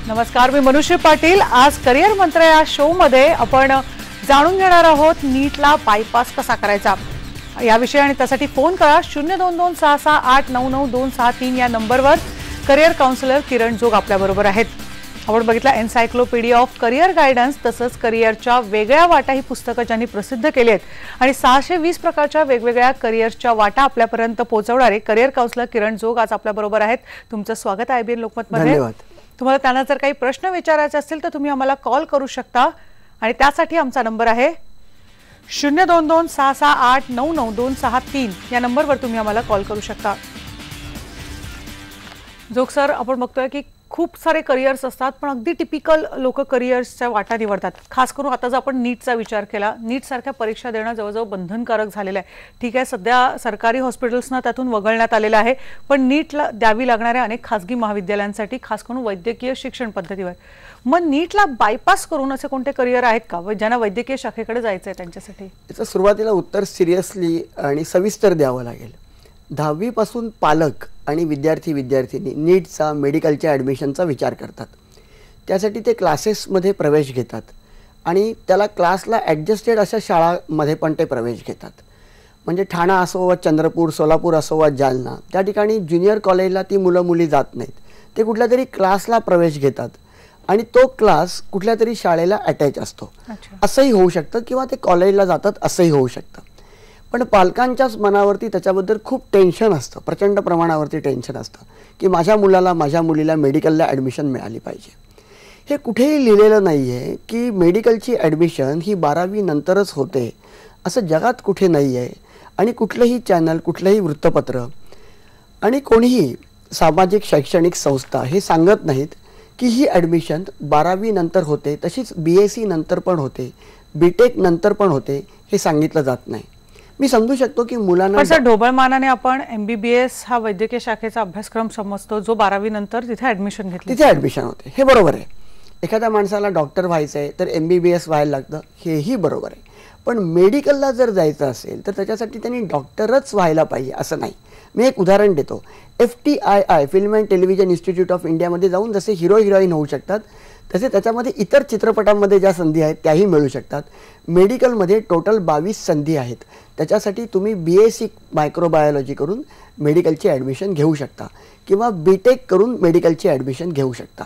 नमस्कार, मी मनुष्य पाटील। आज करिअर मंत्र या शो मध्ये आपण जाणून घेणार आहोत नीटला बायपास कसा करायचा याविषयी, आणि त्यासाठी फोन करा 02266899263 या नंबरवर। करिअर काउन्सिलर किरण जोग आपल्या बरोबर आहेत। आपण बघितला एन्सायक्लोपीडिया ऑफ करिअर गायडन्स तसंच करिअरच्या वेगळ्या वाटा ही पुस्तकं ज्यांनी प्रसिद्ध केली आहेत आणि 620 प्रकारच्या वेगवेगळ्या करिअरच्या वाटा आपल्यापर्यंत पोहोचवणारे करिअर काउन्सिलर किरण जोग आज आपल्या बरोबर आहेत। तुमचं स्वागत आहे IBN लोकमत मध्ये। धन्यवाद। तुम्हाला त्यांना जर काही प्रश्न विचारायचे असतील तर तुम्ही आम्हाला कॉल करू शकता आणि त्यासाठी आमचा नंबर आहे 02266899263 या नंबरवर तुम्ही आम्हाला कॉल करू शकता। जोग सर, आपण बघतोय की खूप सारे करिअर्स असतात पण अगदी टिपिकल लोक करिअर्सच्या वाटा निवडतात। खास करून आता जर आपण नीटचा विचार केला, नीट सारख्या परीक्षा देणं जवळजवळ बंधनकारक झालेलं आहे। ठीक आहे, सध्या सरकारी हॉस्पिटल्सना त्यातून वगळण्यात आलेलं आहे, पण नीटला द्यावी लागणाऱ्या अनेक खासगी महाविद्यालयांसाठी खास करून वैद्यकीय शिक्षण पद्धतीवर मग नीटला बायपास करून असे कोणते करिअर आहेत का ज्यांना वैद्यकीय शाखेकडे जायचं आहे त्यांच्यासाठी? याचं सुरुवातीला उत्तर सिरियसली आणि सविस्तर द्यावं लागेल। 10वी पासून पालक आणि विद्यार्थी-विद्यार्थिनी नीटचा मेडिकलच्या ॲडमिशनचा विचार करतात। त्यासाठी ते क्लासेसमध्ये प्रवेश घेतात आणि त्याला क्लासला ॲडजस्टेड अशा शाळांमध्ये पण ते प्रवेश घेतात। म्हणजे ठाणा असो वा चंद्रपूर, सोलापूर असो वा जालना, त्या ठिकाणी ज्युनियर कॉलेजला ती मुलं मुली जात नाहीत, ते कुठल्या तरी क्लासला प्रवेश घेतात आणि तो क्लास कुठल्या तरी शाळेला अटॅच असतो। असंही होऊ शकतं किंवा ते कॉलेजला जातात असंही होऊ शकतं। पण पालकांच्याच मनावरती त्याच्याबद्दल खूप टेन्शन असतं, प्रचंड प्रमाणावरती टेन्शन असतं की माझ्या मुलाला माझ्या मुलीला मेडिकलला ॲडमिशन मिळाली पाहिजे। हे कुठेही लिहिलेलं नाही आहे की मेडिकलची ॲडमिशन ही 12वी नंतरच होते, असं जगात कुठे नाही आहे। आणि कुठलंही चॅनल, कुठलंही वृत्तपत्र आणि कोणीही सामाजिक शैक्षणिक संस्था हे सांगत नाहीत की ही ॲडमिशन 12वी नंतर होते, तशीच BSc नंतर पण होते, BTech नंतर पण होते, हे सांगितलं जात नाही। मी समजू शकतो की मुलांना सर ढोबळमानाने आपण MBBS हा वैद्यकीय शाखेचा अभ्यासक्रम समजतो जो 12वी नंतर तिथे ॲडमिशन घेतली, तिथे ॲडमिशन होते, हे बरोबर आहे। एखाद्या माणसाला डॉक्टर व्हायचं आहे तर MBBS व्हायला लागतं, हेही बरोबर आहे। पण मेडिकलला जर जायचं असेल तर त्याच्यासाठी त्यांनी डॉक्टरच व्हायला पाहिजे असं नाही। मी एक उदाहरण देतो। FTII film and television institute of इंडियामध्ये जाऊन जसे हिरो हिरोईन होऊ शकतात तसे त्याच्यामध्ये इतर चित्रपटांमध्ये ज्या संधी आहेत त्याही मिळू शकतात। मेडिकलमध्ये टोटल 22 संधी आहेत, त्याच्यासाठी तुम्ही BSc मायक्रोबायोलॉजी करून मेडिकलची ॲडमिशन घेऊ शकता किंवा BTech करून मेडिकलची ॲडमिशन घेऊ शकता।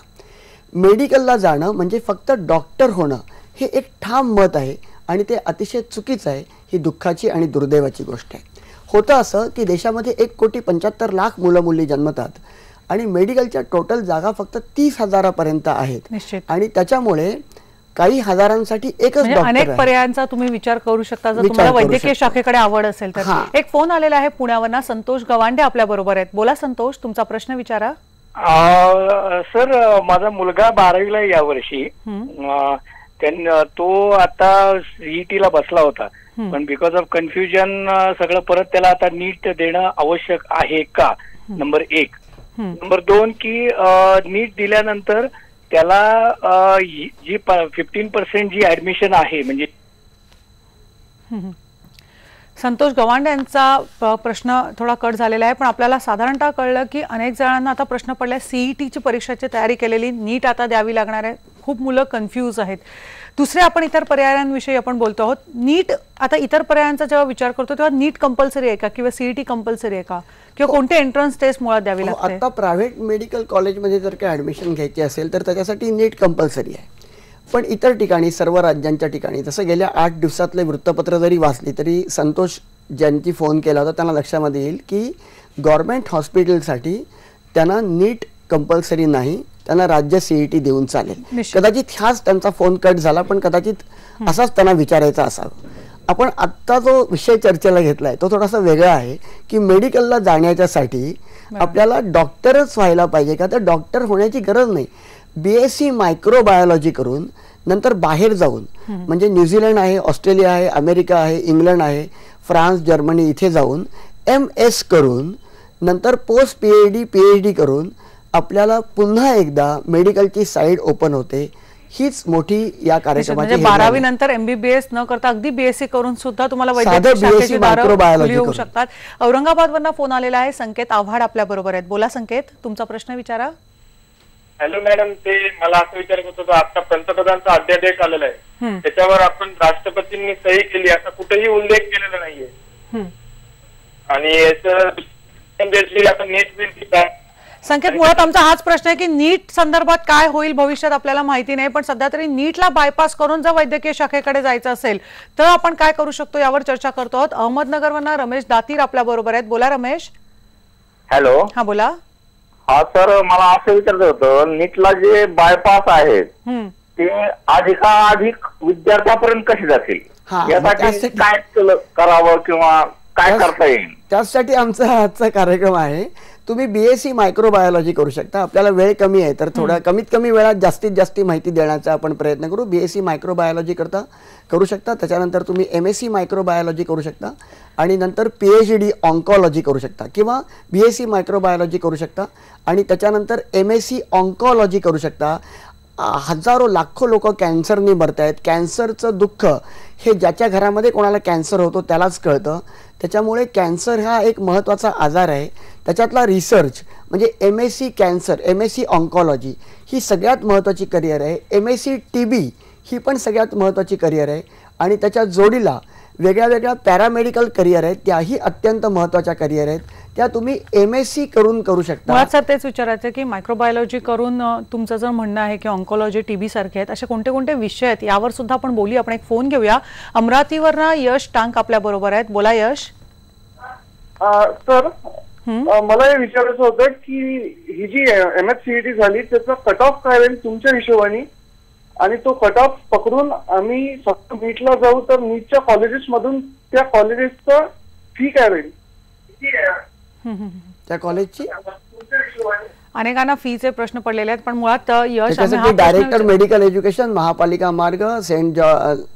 मेडिकलला जाणं म्हणजे फक्त डॉक्टर होणं हे एक ठाम मत आहे आणि ते अतिशय चुकीचं आहे। ही दुःखाची आणि दुर्दैवाची गोष्ट आहे। होतं असं की देशामध्ये 1,75,00,000 मुलं मुली जन्मतात आणि मेडिकलच्या टोटल जागा फक्त 30,000 आहेत आणि त्याच्यामुळे काही हजारांसाठी एकच डॉक्टर आहे। अनेक पर्यायांचा तुम्ही विचार करू शकता जर तुम्हाला वैद्यकीय शाखेकडे आवड असेल तर। एक फोन आलेला आहे पुण्यावरून, संतोष गवांडे आपल्या बरोबर आहेत। बोला संतोष, तुमचा प्रश्न विचारा। सर, माझा मुलगा 12वीला यावर्षी, तो आता CETला बसला होता, पण बिकॉज ऑफ कन्फ्युजन सगळं परत त्याला आता नीट देणं आवश्यक आहे का, नंबर 1। नंबर 2 की नीट दिल्यानंतर त्याला जी 15% जी ऍडमिशन आहे म्हणजे। संतोष गवांडे यांचा प्रश्न थोडा कट झालेला आहे, पण आपल्याला साधारणतः कळलं की अनेक जणांना आता प्रश्न पडलाय CETची परीक्षेची तयारी केलेली, नीट आता द्यावी लागणार आहे, खूप मुलं कन्फ्यूज आहेत। दुसरे आपण इतर पर्यायांविषयी आपण बोलतो आहोत। नीट आता इतर पर्यायांचा जेव्हा विचार करतो तेव्हा नीट कंपल्सरी आहे का किंवा CET कंपल्सरी आहे का किंवा कोणते एंट्रन्स टेस्ट मुळात द्यावी लागते? आता प्रायव्हेट मेडिकल कॉलेजमध्ये जर काही ॲडमिशन घ्यायची असेल तर त्याच्यासाठी नीट कंपल्सरी आहे। पण इतर ठिकाणी, सर्व राज्यांच्या ठिकाणी, जसं गेल्या 8 दिवसातले वृत्तपत्र जरी वाचली तरी संतोष ज्यांची फोन केला होता त्यांना लक्षामध्ये येईल की गव्हर्नमेंट हॉस्पिटलसाठी त्यांना नीट कंपल्सरी नाही, त्यांना राज्य CET देऊन चालेल। कदाचित हाच त्यांचा फोन कट झाला, पण कदाचित असाच त्यांना विचारायचा असावा। आपण आत्ता जो विषय चर्चेला घेतलाय तो थोडासा वेगळा आहे की मेडिकलला जाण्याच्यासाठी आपल्याला डॉक्टरच व्हायला पाहिजे का, तर डॉक्टर होण्याची गरज नाही। BSc मायक्रोबायोलॉजी करून नंतर बाहेर जाऊन, म्हणजे न्यूझीलंड आहे, ऑस्ट्रेलिया आहे, अमेरिका आहे, इंग्लंड आहे, फ्रान्स, जर्मनी, इथे जाऊन MS करून नंतर पोस्ट PhD करून आपल्याला पुन्हा एकदा मेडिकलची साईड ओपन होते। हीच मोठी या कार्यक्रमाची 12वी नंतर MBBS न करता अगदी BSc करून सुद्धा तुम्हाला वैद्यकीय शाखेची दारं खुली होऊ शकतात। औरंगाबादवरून फोन आलेला आहे, संकेत आव्हाड आपल्या बरोबर आहेत। बोला संकेत, तुमचा प्रश्न विचारा। हॅलो मॅडम, ते मला असं विचारायचं होतं, आता पंतप्रधानचा अध्यादेश आलेला आहे, त्याच्यावर आपण राष्ट्रपतींनी सही केली असा कुठेही उल्लेख केलेला नाहीये. आणि याचं आपण नेट संकेत, मुळात आमचा हाच प्रश्न आहे की नीट संदर्भात काय होईल भविष्यात आपल्याला माहिती नाही, पण सध्या तरी नीटला बायपास करून जर वैद्यकीय शाखेकडे जायचं असेल तर आपण काय करू शकतो यावर चर्चा करतो आहोत. अहमदनगरवरनं रमेश दातीर आपल्या बरोबर आहेत. बोला रमेश. हॅलो. हा बोला. हा सर, मला असं विचारायचं होतं, नीटला जे बायपास आहे ते अधिकाधिक विद्यार्थ्यापर्यंत कसे जातील, यासाठी काय करावं किंवा काय करता येईल? त्यासाठी आमचा आजचा कार्यक्रम आहे. तुम्ही BSc मायक्रोबायोलॉजी करू शकता. आपल्याला वेळ कमी आहे तर थोडा कमीत कमी वेळात जास्तीत जास्त माहिती देण्याचा आपण प्रयत्न करू. BSc मायक्रोबायोलॉजी करू शकता. त्याच्यानंतर तुम्ही MSc मायक्रोबायोलॉजी करू शकता आणि नंतर PhD ऑन्कॉलॉजी करू शकता किंवा BSc मायक्रोबायोलॉजी करू शकता आणि त्याच्यानंतर MSc ऑन्कॉलॉजी करू शकता. हजारो लाखो लोक कॅन्सरनी मरत आहेत. कॅन्सरचं दुःख हे ज्याच्या घरामध्ये कोणाला कॅन्सर होतो त्यालाच कळतं. त्याच्यामुळे कॅन्सर हा एक महत्त्वाचा आजार आहे. त्याच्यातला रिसर्च म्हणजे MSc कॅन्सर, MSc ऑन्कॉलॉजी ही सगळ्यात महत्त्वाची करिअर आहे. MSc TB ही पण सगळ्यात महत्त्वाची करिअर आहे आणि त्याच्या जोडीला वेगळ्या वेगळ्या पॅरामेडिकल करिअर आहेत, त्याही अत्यंत महत्त्वाच्या करिअर आहेत. त्या तुम्ही MSc करू शकता. मला सर तेच विचारायचं की मायक्रोबायोलॉजी करून तुमचं जर म्हणणं आहे की ऑन्कॉलॉजी, TB सारखे आहेत, असे कोणते कोणते विषय आहेत यावर सुद्धा आपण बोलूया. आपण एक फोन घेऊया. अमरावतीवरनं यश टांक आपल्या बरोबर आहेत. बोला यश. सर, मला हे विचारायचं होतं की ही जी MSCET झाली त्याचा कट ऑफ काय राहील तुमच्या हिशोबाने, आणि तो कट ऑफ पकडून आम्ही फक्त नीटला जाऊ तर नीटच्या कॉलेजेस मधून त्या कॉलेजेसचं फी काय राहील? त्या कॉलेजची अनेकांना फीचे प्रश्न पडलेले आहेत, पण मुळात यश डायरेक्टर मेडिकल एज्युकेशन, महापालिका मार्ग, saint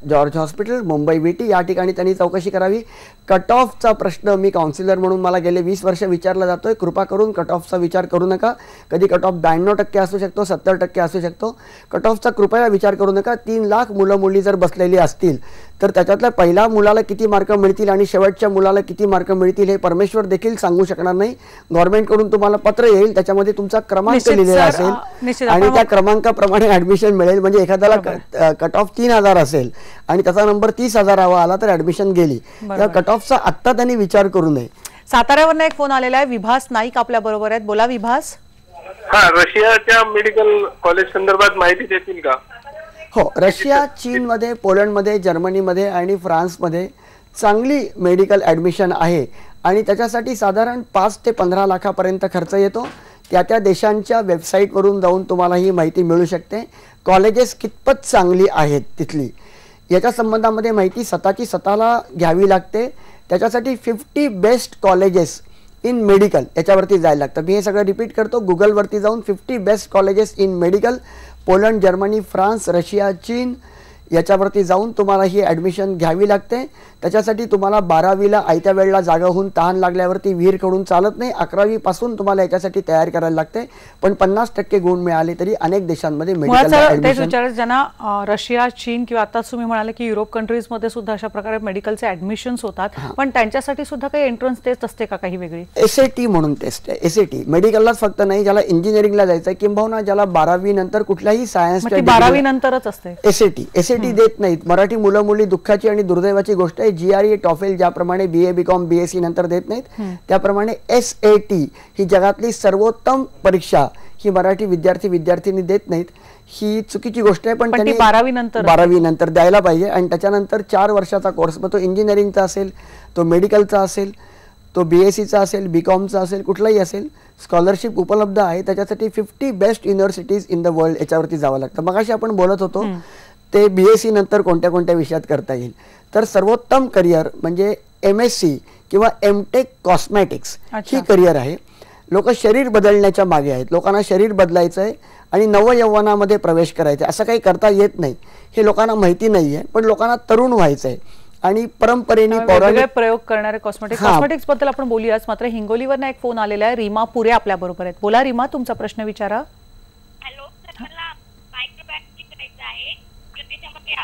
George hospital, Mumbai VT या ठिकाणी त्यांनी चौकशी करावी. कट ऑफचा प्रश्न मी काउन्सिलर म्हणून मला गेले 20 वर्ष विचारला जातोय. कृपा करून कट ऑफचा विचार करू नका. कधी कट ऑफ 92% असू शकतो, 70% असू शकतो. कट ऑफचा कृपया विचार करू नका. 3 लाख मुलं मुली जर बसलेली असतील तर त्याच्यातल्या पहिल्या मुलाला किती मार्क मिळतील आणि शेवटच्या मुलाला किती मार्क मिळतील हे परमेश्वर देखील सांगू शकणार नाही. गव्हर्नमेंटकडून तुम्हाला पत्र येईल, त्याच्यामध्ये तुमचा क्रमांक लिहिलेला असेल आणि त्या क्रमांकाप्रमाणे ऍडमिशन मिळेल. म्हणजे एखाद्याला कट ऑफ 3000 असेल आणि त्याचा नंबर 30,000 आला तर ऍडमिशन गेली. त्या कट ऑफचा आत्ता त्यांनी विचार करू नये. साताऱ्यावरनं एक फोन आलेला आहे. विभास नाईक आपल्या बरोबर आहेत. बोला विभास. हा, रशियाच्या मेडिकल कॉलेज संदर्भात माहिती देतील का? हो, रशिया, चीनमध्ये, पोलंडमध्ये, जर्मनीमध्ये आणि फ्रान्समध्ये चांगली मेडिकल ॲडमिशन आहे आणि त्याच्यासाठी साधारण 5 ते 15 लाखापर्यंत खर्च येतो. त्या देशांच्या वेबसाईटवरून जाऊन तुम्हाला ही माहिती मिळू शकते. कॉलेजेस कितपत चांगली आहेत तिथली याच्या संबंधामध्ये माहिती स्वतःला घ्यावी लागते. त्याच्यासाठी 50 बेस्ट कॉलेजेस इन मेडिकल याच्यावरती जायला लागतं. मी हे सगळं रिपीट करतो. गुगलवरती जाऊन 50 best colleges in medical, Poland, Germany, France, Russia, चीन याच्यावरती जाऊन तुम्हाला ही ॲडमिशन घ्यावी लागते. त्याच्यासाठी तुम्हाला 12वीला आयत्या वेळेला जागा होऊन तहान लागल्यावरती विहीर कडून चालत नाही. 11वी पासून तुम्हाला याच्यासाठी तयार करायला लागते. पण 50% गुण मिळाले तरी अनेक देशांमध्ये मेडिकल ॲडमिशन, ज्यांना रशिया, चीन किंवा आता तुम्ही म्हणाले की युरोप कंट्रीजमध्ये सुद्धा अशा प्रकारे मेडिकलचे ॲडमिशन्स होतात, पण त्यांच्यासाठी सुद्धा काही एंट्रन्स टेस्ट असते का काही वेगळी? SAT म्हणून टेस्ट आहे. SAT मेडिकललाच फक्त नाही, ज्याला इंजिनिअरिंगला जायचं किंबहुना ज्याला 12वी नंतर कुठल्याही सायन्सच्या 12वी नंतरच असते SAT देत नाहीत. मराठी मुलं मुली दुःखाची आणि दुर्दैवाची गोष्ट आहे. GRE, टॉफेल ज्याप्रमाणे BA, BCom, BSc नंतर देत नाहीत, त्याप्रमाणे SAT ही जगातली सर्वोत्तम परीक्षा ही मराठी विद्यार्थी देत नाहीत. ही चुकीची गोष्ट आहे. पण त्यांनी 12वी नंतर द्यायला पाहिजे आणि त्याच्यानंतर 4 वर्षाचा कोर्स, मग तो इंजिनिअरिंगचा असेल, तो मेडिकलचा असेल, तो BScचा असेल, BComचा असेल, कुठलाही असेल, स्कॉलरशिप उपलब्ध आहे. त्याच्यासाठी 50 best universities in the world याच्यावरती जावं लागतं. मगाशी आपण बोलत होतो ते BSc नंतर कोणत्या कोणत्या विषयात करता येईल. तर सर्वोत्तम करिअर म्हणजे MSc किंवा MTech कॉस्मॅटिक्स ही करिअर आहे. लोक शरीर बदलण्याच्या मागे आहेत. लोकांना शरीर बदलायचं आहे आणि नवयौवनामध्ये प्रवेश करायचा आहे. असं काही करता येत नाही, हे लोकांना माहिती नाही आहे. पण लोकांना तरुण व्हायचं आहे आणि परंपरेने पौराणिक प्रयोग करणारे कॉस्मेटिक्स बद्दल आपण बोलूयाच. मात्र हिंगोलीवर एक फोन आलेला आहे. रीमा पुरे आपल्या बरोबर आहेत. बोला रीमा, तुमचा प्रश्न विचारा. हॅलो सर, मला मायक्रोबायोलॉजी करायचं आहे, त्याच्यामध्ये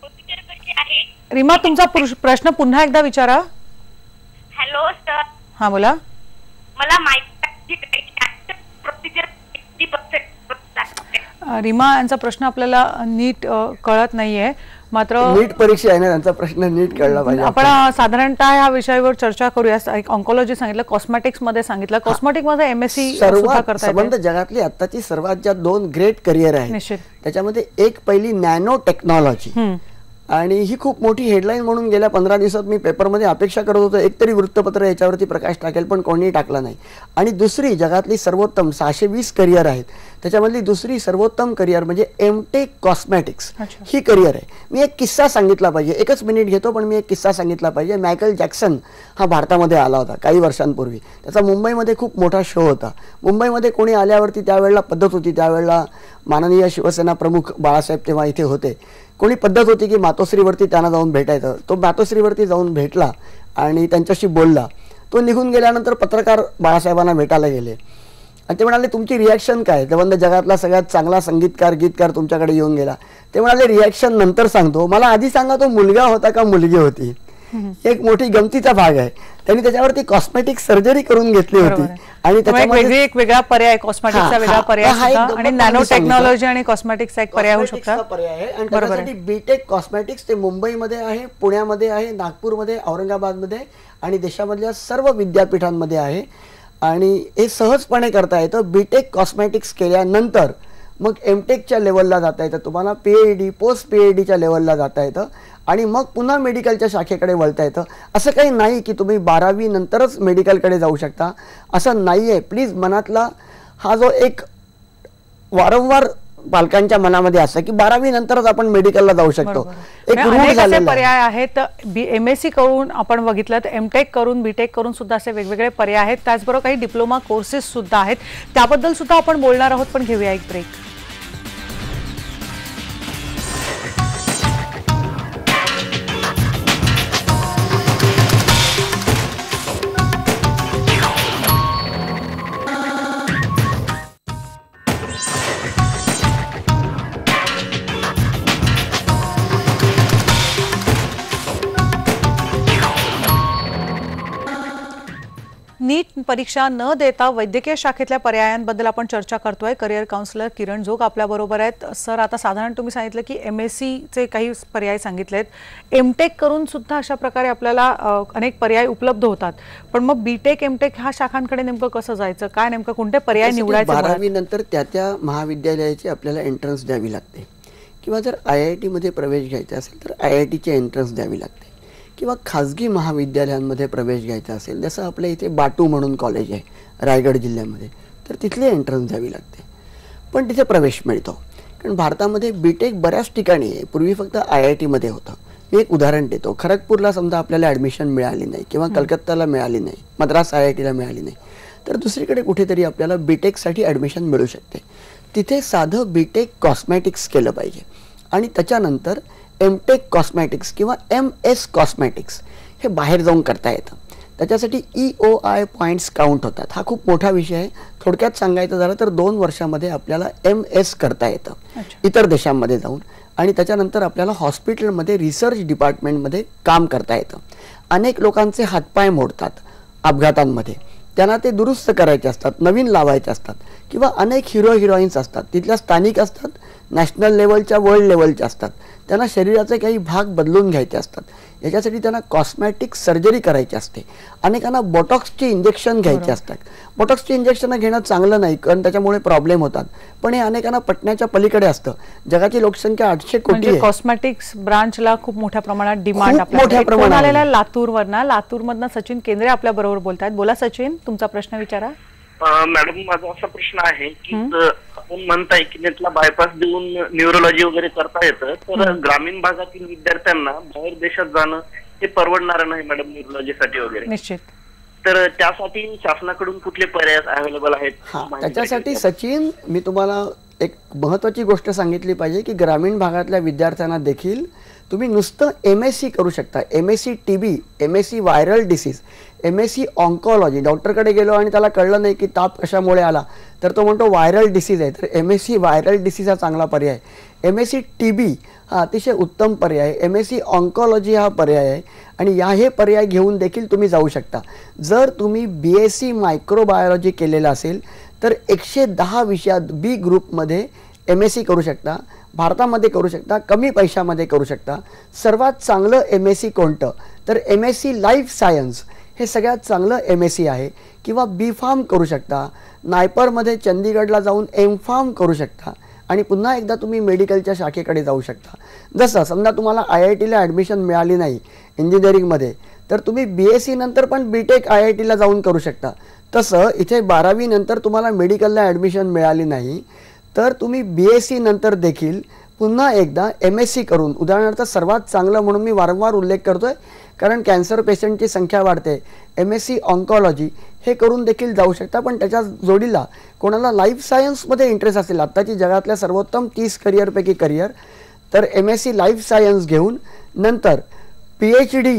प्रोसिजर कशी आहे? रीमा, तुमचा प्रश्न पुन्हा एकदा विचारा. Hello sir. हा बोला. मला मायक्रोबायोलॉजी करायची आहे, प्रोसिजर रीमा यांचा प्रश्न आपल्याला नीट कळत नाहीये, मात्र नीट परीक्षा आहे ना, त्यांचा प्रश्न नीट कळला पाहिजे. आपण साधारणतः ह्या विषयावर चर्चा करूया. ऑन्कोलॉजी सांगितलं, कॉस्मेटिक्स मध्ये सांगितलं. कॉस्मेटिक मध्ये MSc सुद्धा करता संबंध जगातली आताची सर्वात ज्या 2 ग्रेट करिअर आहेत त्याच्यामध्ये एक पहिली नॅनो टेक्नॉलॉजी, आणि ही खूप मोठी हेडलाईन म्हणून गेल्या 15 दिवसात मी पेपरमध्ये अपेक्षा करत होतो एकतरी वृत्तपत्र याच्यावरती प्रकाश टाकेल, पण कोणीही टाकला नाही. आणि दुसरी जगातली सर्वोत्तम 620 करिअर आहेत त्याच्यामधली दुसरी सर्वोत्तम करिअर म्हणजे एमटेक कॉस्मेटिक्स ही करिअर आहे. मी एक किस्सा सांगितला पाहिजे, 1च मिनिट घेतो पण मी एक किस्सा सांगितला पाहिजे. मायकल जॅक्सन हा भारतामध्ये आला होता काही वर्षांपूर्वी. त्याचा मुंबईमध्ये खूप मोठा शो होता. मुंबईमध्ये कोणी आल्यावरती त्यावेळेला पद्धत होती, त्यावेळेला माननीय शिवसेना प्रमुख बाळासाहेब तेव्हा इथे होते, कोणी पद्धत होती की मातोश्रीवरती त्यांना जाऊन भेटायचं. तो मातोश्रीवरती जाऊन भेटला आणि त्यांच्याशी बोलला. तो निघून गेल्यानंतर पत्रकार बाळासाहेबांना भेटायला गेले आणि ते म्हणाले तुमची रिॲक्शन काय. तेव्हा जगातला सगळ्यात चांगला गीतकार तुमच्याकडे येऊन गेला. ते म्हणाले रिॲक्शन नंतर सांगतो, मला आधी सांगा तो मुलगा होता का मुलगी होती. एक मोठी गमतीचा भाग आहे. त्यांनी त्याच्यावरती कॉस्मेटिक सर्जरी करून घेतली होती आणि त्याच्यामध्ये एक वेगळा पर्याय, कॉस्मेटिक्सचा वेगळा पर्याय आणि नॅनो टेक्नॉलॉजी आणि कॉस्मेटिक्सचा एक पर्याय होऊ शकतो. पर्याय आहे आणि त्यासाठी बीटेक कॉस्मेटिक्स ते मुंबईमध्ये आहे, पुण्यामध्ये आहे, नागपूरमध्ये, औरंगाबादमध्ये आणि देशामधल्या सर्व विद्यापीठांमध्ये आहे. आणि हे सहजपणे करता येतं. बीटेक कॉस्मेटिक्स केल्यानंतर मग एमटेकच्या लेवलला जाता येतं, तुम्हाला PhD पोस्ट PhDच्या लेवलला जाता येतं आणि मग पुन्हा मेडिकलच्या शाखेकडे वळता येतं. असं काही नाही की तुम्ही 12वी नंतरच मेडिकलकडे जाऊ शकता, असं नाही आहे. प्लीज मनातला हा जो एक वारंवार पालकांच्या मनामध्ये असं की 12वी नंतरच आपण मेडिकलला जाऊ शकतो, एक रूढ झालेला पर्याय आहेत. MSc करून आपण बघितलं तर एमटेक करून बीटेक करून सुद्धा असे वेगवेगळे पर्याय आहेत. त्याचबरोबर काही डिप्लोमा कोर्सेस सुद्धा आहेत, त्याबद्दल सुद्धा आपण बोलणार आहोत. पण घेऊया एक ब्रेक. नीट परीक्षा न देता वैद्यकीय शाखेतल्या पर्यायांबद्दल आपण चर्चा करतोय. करिअर काउन्सिलर किरण जोग आपल्या बरोबर आहेत. सर, आता साधारण तुम्ही सांगितलं की MSc चे काही पर्याय सांगितलेत, एमटेक करून सुद्धा अशा प्रकारे आपल्याला अनेक पर्याय उपलब्ध होतात. पण मग बीटेक एमटेक ह्या शाखांकडे नेमकं कसं जायचं, काय नेमकं कोणते पर्याय निवडायचे? 12वी नंतर त्या महाविद्यालयाची आपल्याला एंट्रन्स द्यावी लागते, किंवा जर IIT मध्ये प्रवेश घ्यायचा असेल तर IIT ची एंट्रन्स द्यावी लागते, किंवा खाजगी महाविद्यालयांमध्ये प्रवेश घ्यायचा असेल, जसं आपल्या इथे बाटू म्हणून कॉलेज आहे रायगड जिल्ह्यामध्ये, तर तिथली एंट्रन्स द्यावी लागते. पण तिथे प्रवेश मिळतो. कारण भारतामध्ये बीटेक बऱ्याच ठिकाणी आहे. पूर्वी फक्त IIT मध्ये होतं. मी एक उदाहरण देतो. खरगपूरला समजा आपल्याला ॲडमिशन मिळाली नाही, किंवा कलकत्ताला मिळाली नाही, मद्रास IITला मिळाली नाही, तर दुसरीकडे कुठेतरी आपल्याला बीटेकसाठी ॲडमिशन मिळू शकते. तिथे साधं बीटेक कॉस्मेटिक्स केलं पाहिजे आणि त्याच्यानंतर एमटेक कॉस्मेटिक्स किंवा MS कॉस्मेटिक्स हे बाहेर जाऊन करता येतं. त्याच्यासाठी EOI पॉईंट्स काउंट होतात. हा खूप मोठा विषय आहे. थोडक्यात सांगायचं झालं तर 2 वर्षामध्ये आपल्याला MS करता येतं इतर देशांमध्ये जाऊन, आणि त्याच्यानंतर आपल्याला हॉस्पिटलमध्ये रिसर्च डिपार्टमेंटमध्ये काम करता येतं. अनेक लोकांचे हातपाय मोडतात अपघातांमध्ये, त्यांना ते दुरुस्त करायचे असतात, नवीन लावायचे असतात, किंवा अनेक हिरोईन्स असतात, तिथल्या स्थानिक असतात, नॅशनल लेवलच्या, वर्ल्ड लेवलच्या असतात, त्यांना शरीराचे काही भाग बदलून घ्यायचे असतात. याच्यासाठी त्यांना कॉस्मॅटिक सर्जरी करायची असते. अनेकांना बोटॉक्सची इंजेक्शन घ्यायची असतात. बोटॉक्सची इंजेक्शन घेणं चांगलं नाही, कारण त्याच्यामुळे प्रॉब्लेम होतात, पण हे अनेकांना पटण्याच्या पलीकडे असतं. जगाची लोकसंख्या 800 कोटी आहे. कॉस्मॅटिक्स ब्रांचला खूप मोठ्या प्रमाणात डिमांड आपल्याला लातूरमधनं सचिन केंद्रे आपल्या बरोबर बोलतात. बोला सचिन, तुमचा प्रश्न विचारा. मॅडम, माझा असा प्रश्न आहे की आपण म्हणताय की नेटला बायपास देऊन न्यूरोलॉजी वगैरे करता येतं, तर ग्रामीण भागातील विद्यार्थ्यांना बाहेर देशात जाणं हे परवडणार नाही मॅडम न्यूरोलॉजीसाठी वगैरे. निश्चित. तर त्यासाठी शासनाकडून कुठले पर्याय अवेलेबल आहेत? त्याच्यासाठी सचिन, मी तुम्हाला एक महत्वाची गोष्ट सांगितली पाहिजे की ग्रामीण भागातल्या विद्यार्थ्यांना देखील तुम्ही नुसतं MSc करू शकता. MSc TB, MSc viral disease, MSc oncology. डॉक्टरकडे गेलो आणि त्याला कळलं नाही की ताप कशामुळे आला, तर तो म्हणतो व्हायरल डिसीज आहे, तर MSc व्हायरल डिसीज हा चांगला पर्याय. MSc TB हा अतिशय उत्तम पर्याय. MSc ऑन्कोलॉजी हा पर्याय आहे आणि हे पर्याय घेऊन देखील तुम्ही जाऊ शकता. जर तुम्ही BSc मायक्रोबायोलॉजी केलेलं असेल तर 110 विषयात B ग्रुपमध्ये MSc करू शकता, भारतामध्ये करू शकता, कमी पैशामध्ये करू शकता. सर्वात चांगलं MSc कोणतं तर MSc लाईफ सायन्स हे सगळ्यात चांगलं MSc आहे. किंवा B.Pharm करू शकता, नायपरमध्ये चंदीगडला जाऊन M.Pharm करू शकता आणि पुन्हा एकदा तुम्ही मेडिकलच्या शाखेकडे जाऊ शकता. जसं समजा तुम्हाला IITला ॲडमिशन मिळाली नाही इंजिनिअरिंगमध्ये तर तुम्ही BSc नंतर पण B.Tech IITला जाऊन करू शकता. तसं इथे 12वी नंतर तुम्हाला मेडिकलला ॲडमिशन मिळाली नाही तर तुम्ही BSc नंतर देखील पुन्हा एकदा MSc करून, उदाहरणार्थ सर्वात चांगलं म्हणून मी वारंवार उल्लेख करतोय कारण कॅन्सर पेशंटची संख्या वाढते, MSc ऑन्कॉलॉजी हे करून देखील जाऊ शकता. पण त्याच्या जोडीला कोणाला लाईफ सायन्समध्ये इंटरेस्ट असेल, आत्ताची जगातल्या सर्वोत्तम 30 करिअरपैकी करिअर, तर MSc लाईफ सायन्स घेऊन नंतर PhD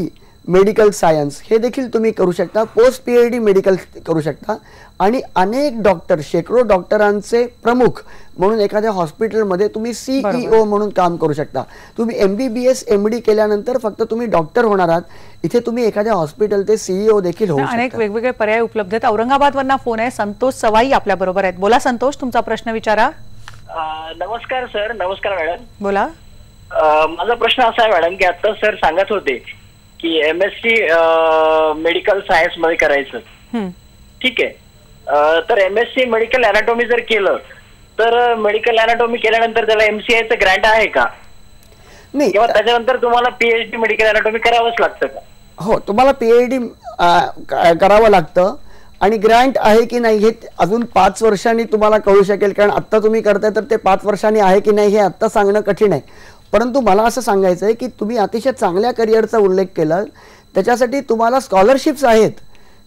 मेडिकल सायन्स हे देखील तुम्ही करू शकता, पोस्ट PhD मेडिकल करू शकता आणि अनेक डॉक्टर, शेकडो डॉक्टरांचे प्रमुख म्हणून एखाद्या हॉस्पिटलमध्ये तुम्ही CEO म्हणून काम करू शकता. तुम्ही MBBS MD केल्यानंतर फक्त तुम्ही डॉक्टर होणार आहात, इथे तुम्ही एखाद्या हॉस्पिटलचे CEO देखील होऊ शकता. अनेक वेगवेगळे पर्याय उपलब्ध आहेत. औरंगाबादवरनं फोन आहे, संतोष सवाई आपल्या बरोबर आहेत. बोला संतोष, तुमचा प्रश्न विचारा. नमस्कार सर. नमस्कार मॅडम. बोला. माझा प्रश्न असा आहे मॅडम की आता सर सांगत होते की MSc मेडिकल सायन्स मध्ये करायचं, ठीक आहे. तर MSc मेडिकल अॅनाटॉमी जर केलं तर मेडिकल अॅनाटॉमी केल्यानंतर त्याला MCIचं ग्रँट आहे का? नाही, किंवा त्याच्यानंतर तुम्हाला PhD मेडिकल अॅनाटॉमी करावंच लागतं का? हो, तुम्हाला PhD करावं लागतं आणि ग्रँट आहे की नाही हे अजून 5 वर्षांनी तुम्हाला कळू शकेल. कारण आत्ता तुम्ही करताय तर ते 5 वर्षांनी आहे की नाही हे आत्ता सांगणं कठीण आहे. परंतु मला असं सांगायचं आहे की तुम्ही अतिशय चांगल्या करिअरचा उल्लेख केला, त्याच्यासाठी तुम्हाला स्कॉलरशिप्स आहेत.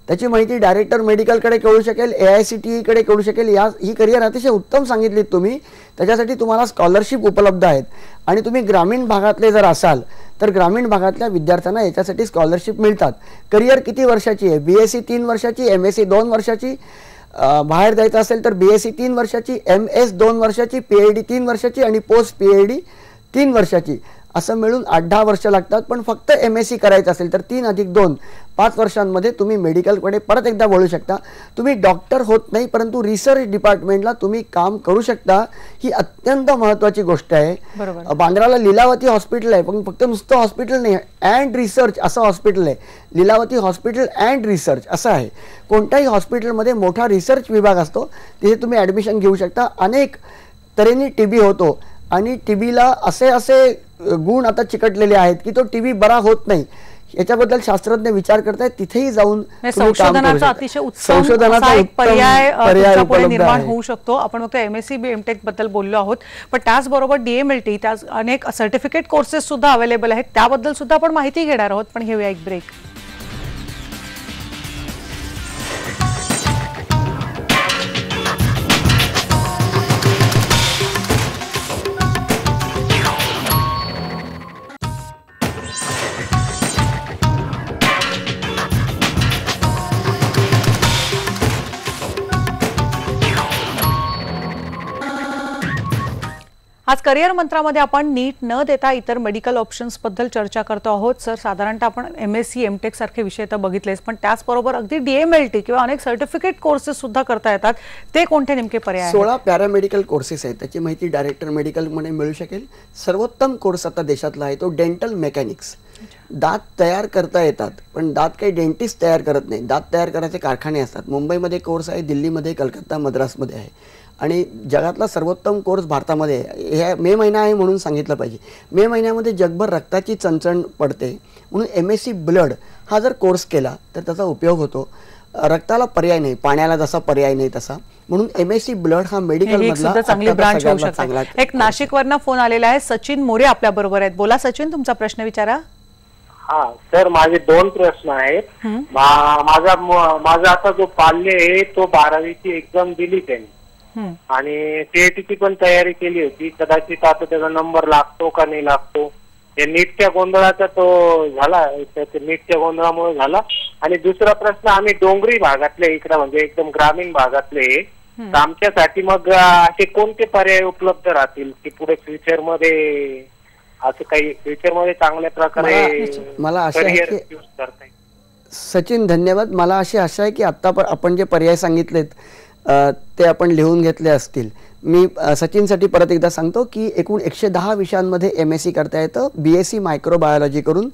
त्याची माहिती डायरेक्टर मेडिकलकडे कळू शकेल, AICTE कडे कळू शकेल. ही करिअर अतिशय उत्तम सांगितलीत तुम्ही, त्याच्यासाठी तुम्हाला स्कॉलरशिप उपलब्ध आहेत. आणि तुम्ही ग्रामीण भागातले जर असाल तर ग्रामीण भागातल्या विद्यार्थ्यांना याच्यासाठी स्कॉलरशिप मिळतात. करिअर किती वर्षाची आहे? BSc 3 वर्षाची, MSc 2 वर्षाची, बाहेर जायचं असेल तर BSc 3 वर्षाची, MS 2 वर्षाची, PhD 3 वर्षाची आणि पोस्ट PhD 3 वर्षाची, असं मिळून 8-10 वर्ष लागतात. पण फक्त MSc करायचं असेल तर 3 अधिक 2 5 वर्षांमध्ये तुम्ही मेडिकलकडे परत एकदा वळू शकता. तुम्ही डॉक्टर होत नाही परंतु रिसर्च डिपार्टमेंटला तुम्ही काम करू शकता. ही अत्यंत महत्त्वाची गोष्ट आहे. बांद्राला लीलावती हॉस्पिटल आहे, पण फक्त नुसतं हॉस्पिटल नाही, अँड रिसर्च असं हॉस्पिटल आहे. लीलावती हॉस्पिटल अँड रिसर्च असं आहे. कोणत्याही हॉस्पिटलमध्ये मोठा रिसर्च विभाग असतो, तिथे तुम्ही ॲडमिशन घेऊ शकता. अनेक तऱ्हेने TB होतो आणि TBला असे गुण आता चिकटलेले आहेत की तो TB बरा होत नाही. याच्याबद्दल शास्त्रज्ञ विचार करतायत, तिथेही जाऊन संशोधनाचा अतिशय उत्तम एक पर्याय निर्माण होऊ शकतो. आपण फक्त MSc MTech बद्दल बोललो आहोत, पण त्याचबरोबर DMLT, त्या अनेक सर्टिफिकेट कोर्सेस सुद्धा अवेलेबल आहेत, त्याबद्दल सुद्धा आपण माहिती घेणार आहोत. पण घेऊया एक ब्रेक. आज करिअर मंत्रामध्ये आपण नीट न देता इतर मेडिकल ऑप्शन्स बद्दल चर्चा करतो आहोत. सर, साधारणतः आपण MSc MTech सारखे विषय तर बघितलेच, पण त्याचबरोबर अगदी DMLT किंवा अनेक सर्टिफिकेट कोर्सेस सुद्धा करता येतात. ते कोणते नेमके पर्याय आहेत? 16 पॅरामेडिकल कोर्सेस आहेत. त्याची माहिती डायरेक्टर मेडिकलमध्ये मिळू शकेल. सर्वोत्तम कोर्स आता देशातला आहे तो डेंटल मेकॅनिक्स. दात तयार करता येतात, पण दात काही डेंटिस्ट तयार करत नाही. दात तयार करायचे कारखाने असतात. मुंबईमध्ये कोर्स आहे, दिल्लीमध्ये, कलकत्ता, मद्रासमध्ये आहे. आणि जगातला सर्वोत्तम कोर्स भारतामध्ये आहे. ह्या मे महिना आहे म्हणून सांगितलं पाहिजे. मे महिन्यामध्ये जगभर रक्ताची चणचण पडते, म्हणून MSc ब्लड हा जर कोर्स केला तर त्याचा उपयोग होतो. रक्ताला पर्याय नाही, पाण्याला जसा पर्याय नाही तसा, म्हणून MSc ब्लड हा मेडिकल मधला चांगली ब्रांच होऊ शकते. एक नाशिकवरनं फोन आलेला आहे, सचिन मोरे आपल्या बरोबर आहेत. बोला सचिन, तुमचा प्रश्न विचारा. हा सर, माझे 2 प्रश्न आहेत. माझा आता जो पाल्य आहे तो 12वीची एक्झाम दिली त्यांनी आणि CETची पण तयारी केली होती. कदाचित आता त्याचा नंबर लागतो का नाही लागतो, या नीटच्या गोंधळाचा तो झाला, नीटच्या गोंधळामुळे झाला. आणि दुसरा प्रश्न, आम्ही डोंगरी भागातले इकडे म्हणजे एकदम ग्रामीण भागातले, तर आमच्यासाठी मग असे कोणते पर्याय उपलब्ध राहतील की पुढे फ्युचरमध्ये असं काही फ्युचरमध्ये चांगल्या प्रकारे मला आशा आहे की सचिन, धन्यवाद. मला अशी आशा आहे की आता आपण जे पर्याय सांगितलेत ते आपण लिहून घेतले असतील. मी सचिनसाठी परत एकदा सांगतो की एकूण 110 विषयांमध्ये MSc करता येतं. BSc मायक्रोबायोलॉजी करून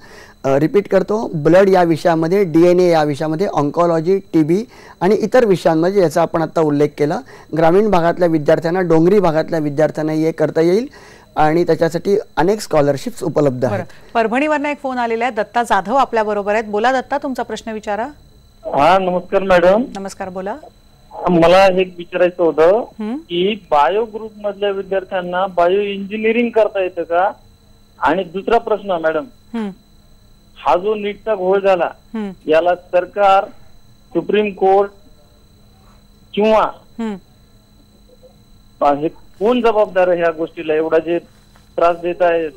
रिपीट करतो, ब्लड या विषयामध्ये, DNA या विषयामध्ये, ऑन्कॉलॉजी, TB आणि इतर विषयांमध्ये, याचा आपण आता उल्लेख केला. ग्रामीण भागातल्या विद्यार्थ्यांना, डोंगरी भागातल्या विद्यार्थ्यांना हे करता येईल आणि त्याच्यासाठी अनेक स्कॉलरशिप्स उपलब्ध आहेत. परभणीवरनं एक फोन आलेला आहे. दत्ता जाधव आपल्या बरोबर आहेत. बोला दत्ता, तुमचा प्रश्न विचारा. हा, नमस्कार मॅडम. नमस्कार, बोला. मला एक विचारायचं होतं की बायो ग्रुप मधल्या विद्यार्थ्यांना बायो इंजिनिअरिंग करता येतं का? आणि दुसरा प्रश्न मॅडम, हा जो नीटचा घोळ झाला याला सरकार, सुप्रीम कोर्ट किंवा हे कोण जबाबदार आहे ह्या गोष्टीला, एवढा जे त्रास देत आहे?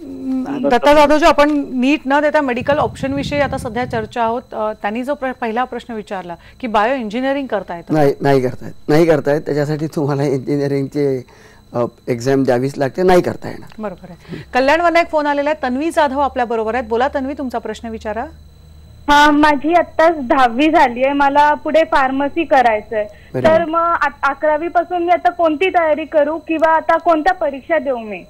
दत्ता जाधवजी, आपण नीट न देता मेडिकल ऑप्शन विषयी आता सध्या चर्चा आहोत. त्यांनी जो पहिला प्रश्न विचारला की बायो इंजिनिअरिंग करता येतं, नाही करतायत. त्याच्यासाठी तुम्हाला इंजिनिअरिंगचे एक्झाम द्यावीच लागते, नाही करता येणार. बरोबर आहे. कल्याणवरनं एक फोन आलेला आहे. तन्वी जाधव आपल्या बरोबर आहेत. बोला तन्वी, तुमचा प्रश्न विचारा. हा, माझी आत्ताच 10वी झाली आहे. मला पुढे फार्मसी करायचंय. तर मग 11वी पासून मी आता कोणती तयारी करू किंवा आता कोणत्या परीक्षा देऊ मी?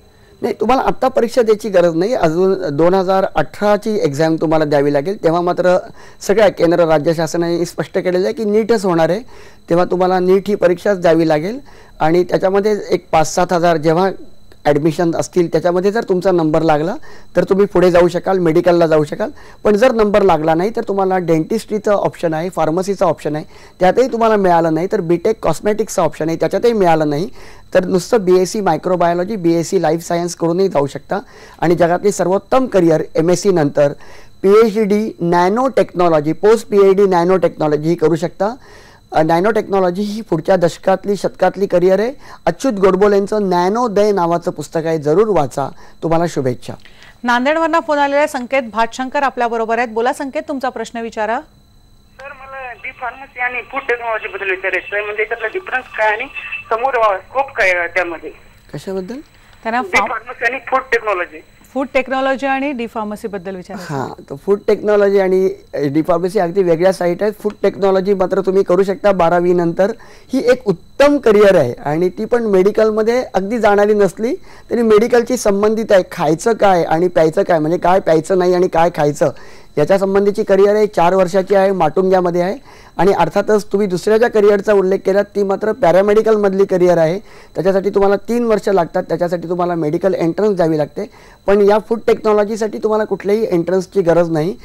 नाही, तुम्हाला आत्ता परीक्षा द्यायची गरज नाही. अजून 2018ची एक्झाम तुम्हाला द्यावी लागेल. तेव्हा मात्र सगळ्या केंद्र राज्य शासनाने स्पष्ट केलेलं आहे की नीटच होणार आहे. तेव्हा तुम्हाला नीट ही परीक्षाच द्यावी लागेल आणि त्याच्यामध्ये एक 5-7 हजार जेव्हा ॲडमिशन असतील त्याच्यामध्ये जर तुमचा नंबर लागला तर तुम्ही पुढे जाऊ शकाल, मेडिकलला जाऊ शकाल. पण जर नंबर लागला नाही तर तुम्हाला डेंटिस्ट्रीचं ऑप्शन आहे, फार्मसीचं ऑप्शन आहे, त्यातही तुम्हाला मिळालं नाही तर BTech कॉस्मेटिक्सचं ऑप्शन आहे, त्याच्यातही मिळालं नाही तर नुसतं BSc microbiology, BSc life science करूनही जाऊ शकता. आणि जगातली सर्वोत्तम करिअर MSc नंतर PhD nano technology, post PhD nano technology करू शकता. नॅनो टेक्नॉलॉजी ही पुढच्या दशकातली, शतकातली करिअर आहे. अच्युत गोडबोलेंचं नॅनोदय नावाचं पुस्तक आहे, जरूर वाचा. तुम्हाला शुभेच्छा. नांदेडवरनं फोन आलेला आहे. संकेत भाटशंकर आपल्या बरोबर आहेत. बोला संकेत, तुमचा प्रश्न विचारा. सर, मला डी फार्मसी आणि फूड टेक्नॉलॉजी बद्दल विचारायचं आहे. म्हणजे त्यातला डिफरन्स काय आणि समोर स्कोप काय त्यामध्ये? कशाबद्दल? त्यांना डी फार्मसी आणि फूड टेक्नॉलॉजी. फूड टेक्नॉलॉजी आणि डी फार्मसी बद्दल विचारायचं. हां, तर फूड टेक्नॉलॉजी आणि डी फार्मसी अगदी वेगळ्या साईट आहेत. फूड टेक्नॉलॉजी मात्र तुम्ही करू शकता 12वी नंतर. ही एक उत्तम करिअर आहे आणि ती पण मेडिकलमध्ये अगदी जाणारी नसली तरी मेडिकलची संबंधित आहे. खायचं काय आणि प्यायचं काय, म्हणजे काय प्यायचं नाही आणि काय खायचं याच्या संबंधीची करिअर आहे. 4 वर्षाची आहे, माटुंग्यामध्ये आहे. आणि अर्थातच तुम्ही दुसऱ्या ज्या करिअरचा उल्लेख केला ती मात्र पॅरामेडिकलमधली करिअर आहे. त्याच्यासाठी तुम्हाला 3 वर्ष लागतात. त्याच्यासाठी तुम्हाला मेडिकल एंट्रन्स द्यावी लागते. पण या फूड टेक्नॉलॉजीसाठी तुम्हाला कुठल्याही एंट्रन्सची गरज नाही.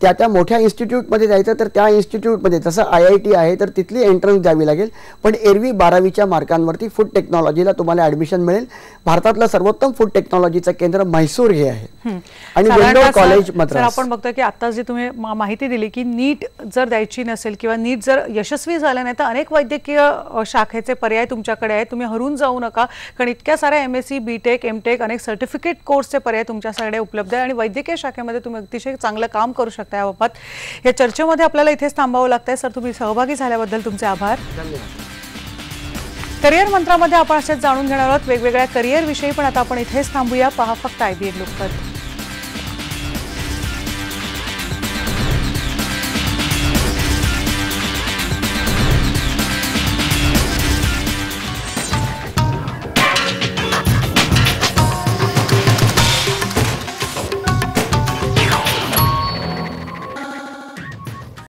त्या मोठ्या इन्स्टिट्यूटमध्ये जायचं तर त्या इन्स्टिट्यूटमध्ये, जसं IIT आहे तर तिथली एंट्रन्स द्यावी लागेल. पण एरवी 12वीच्या मार्कांवरती फूड टेक्नॉलॉजीला तुम्हाला ॲडमिशन मिळेल. भारतातलं सर्वोत्तम फूड टेक्नॉलॉजीचं केंद्र म्हैसूर हे आहे आणि वेंडोर कॉलेज मद्रास. आपण बघतोय की आता जी तुम्ही माहिती दिली की नीट जर द्यायची नसेल किंवा नीट जर यशस्वी झालं नाही तर अनेक वैद्यकीय शाखेचे पर्याय तुमच्याकडे आहेत. तुम्ही हरून जाऊ नका, कारण इतक्या साऱ्या MSc, BTech, MTech अनेक सर्टिफिकेट कोर्सचे पर्याय तुमच्याकडे उपलब्ध आहे आणि वैद्यकीय शाखेमध्ये तुम्ही अतिशय चांगलं काम करू शकता. याबाबत या चर्चेमध्ये आपल्याला इथेच थांबावं लागतंय. सर, तुम्ही सहभागी झाल्याबद्दल तुमचे आभार. करिअर मंत्रामध्ये आपण असेच जाणून घेणार आहोत वेगवेगळ्या करिअर विषयी. पण आता आपण इथेच थांबूया. पहा फक्त IBN लोकमत.